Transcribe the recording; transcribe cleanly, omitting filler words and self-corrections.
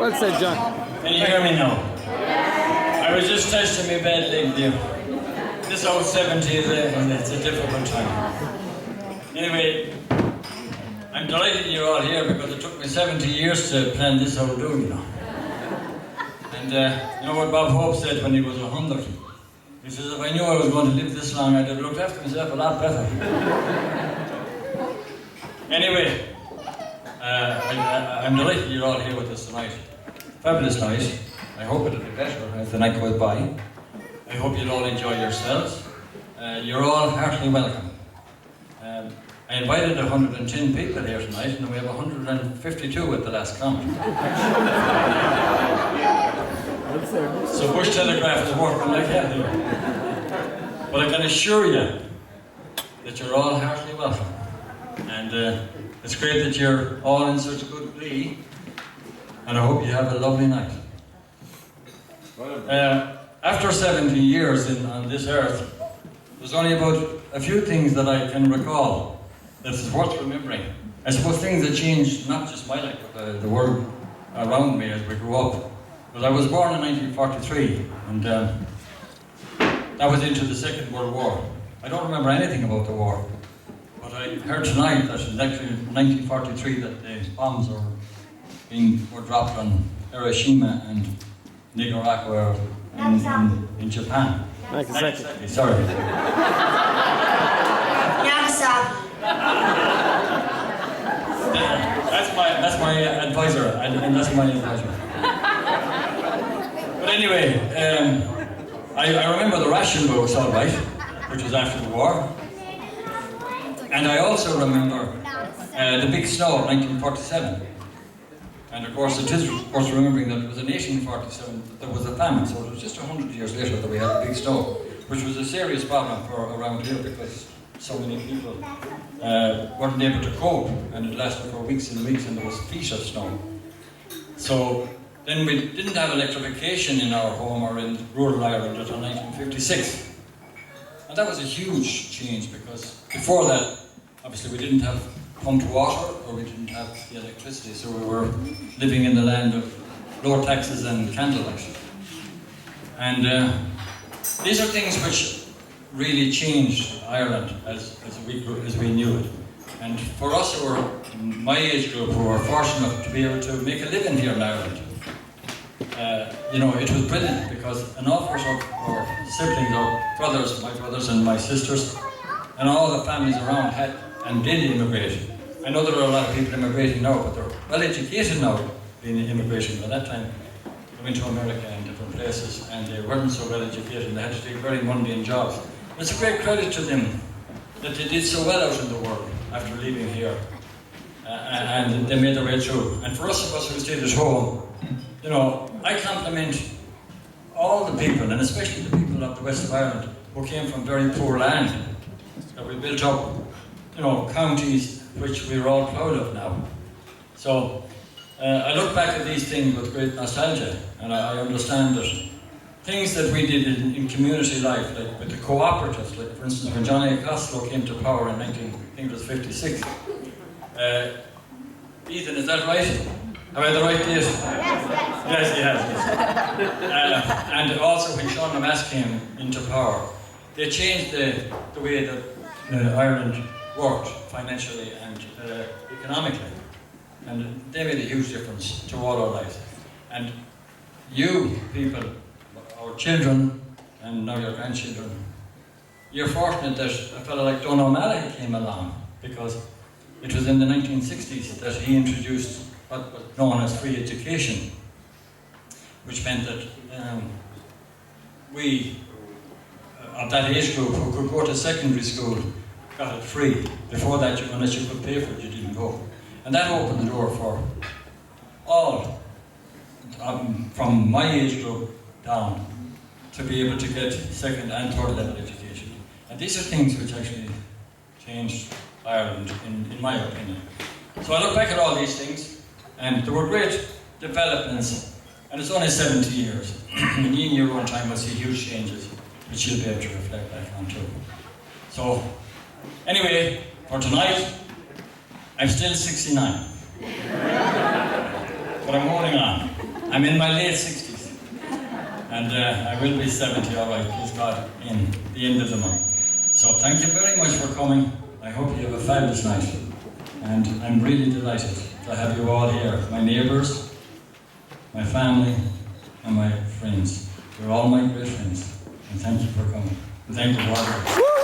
Well said, John. Can you hear me now? I was just testing my bed leg there. This old 70 is it's a difficult time. Anyway, I'm delighted you're all here because it took me 70 years to plan this whole do, you know. And you know what Bob Hope said when he was 100? He says, if I knew I was going to live this long, I'd have looked after myself a lot better. Anyway, I'm delighted you're all here with us tonight. Fabulous night. I hope it'll be better as the night goes by. I hope you'll all enjoy yourselves. You're all heartily welcome. I invited 110 people here tonight, and we have 152 at the last count. So Bush Telegraph is working like hell here. But I can assure you that you're all heartily welcome. And it's great that you're all in such good glee, and I hope you have a lovely night. After 70 years on this earth, there's only about a few things that I can recall that is worth remembering. I suppose things that changed not just my life, but the world around me as we grew up. Because I was born in 1943, and that was into the Second World War. I don't remember anything about the war, but I heard tonight that in actually 1943 that the bombs were dropped on Hiroshima and Nicaragua in Japan. Nagasaki. Sorry. Nagasaki. That's my advisor, and that's my advisor. But anyway, I remember the ration books all right, which was after the war. And I also remember the big snow of 1947. And of course, it is worth remembering that it was in 1847 that there was a famine, so it was just 100 years later that we had the big snow, which was a serious problem for around here because so many people weren't able to cope, and it lasted for weeks and weeks, and there was feet of snow. So then we didn't have electrification in our home or in rural Ireland until 1956. And that was a huge change because before that, obviously we didn't have pumped water or we didn't have the electricity, so we were living in the land of low taxes and candlelight. And these are things which really changed Ireland as we knew it. And for us who were in my age group who were fortunate enough to be able to make a living here in Ireland, you know, it was brilliant because an awful lot of our siblings, our brothers, my brothers and my sisters, and all the families around had and did immigrate. I know there are a lot of people immigrating now, but they're well educated now being immigration. By that time, they went to America and different places, and they weren't so well educated, and they had to take very mundane jobs. It's a great credit to them that they did so well out in the world after leaving here, and they made their way through. And for us of us who stayed at home, you know, I compliment all the people, and especially the people of the west of Ireland, who came from very poor land, that we built up, you know, counties which we're all proud of now. So I look back at these things with great nostalgia, and I understand that things that we did in community life, like with the cooperatives, like for instance when John A. Costello came to power in 1956. Ethan, is that right? Have I the right date? Yes, he has. And also when Sean Lemass came into power, they changed the way that Ireland worked financially and economically. And they made a huge difference to all our lives. And you people, our children, and now your grandchildren, you're fortunate that a fellow like Don O'Malley came along, because it was in the 1960s that he introduced what was known as free education, which meant that we, of that age group, who could go to secondary school, got it free. Before that, unless you could pay for it, you didn't go. And that opened the door for all, from my age group down, to be able to get second and third level education. And these are things which actually changed Ireland, in my opinion. So I look back at all these things, and there were great developments, and it's only 70 years. In your own time, we'll see huge changes, which you'll be able to reflect back on too. So, anyway, for tonight, I'm still 69. But I'm holding on. I'm in my late 60s. And I will be 70, all right, please God, in the end of the month. So thank you very much for coming. I hope you have a fabulous night. And I'm really delighted to have you all here. My neighbours, my family, and my friends. You're all my great friends. And thank you for coming. And thank you, Roger.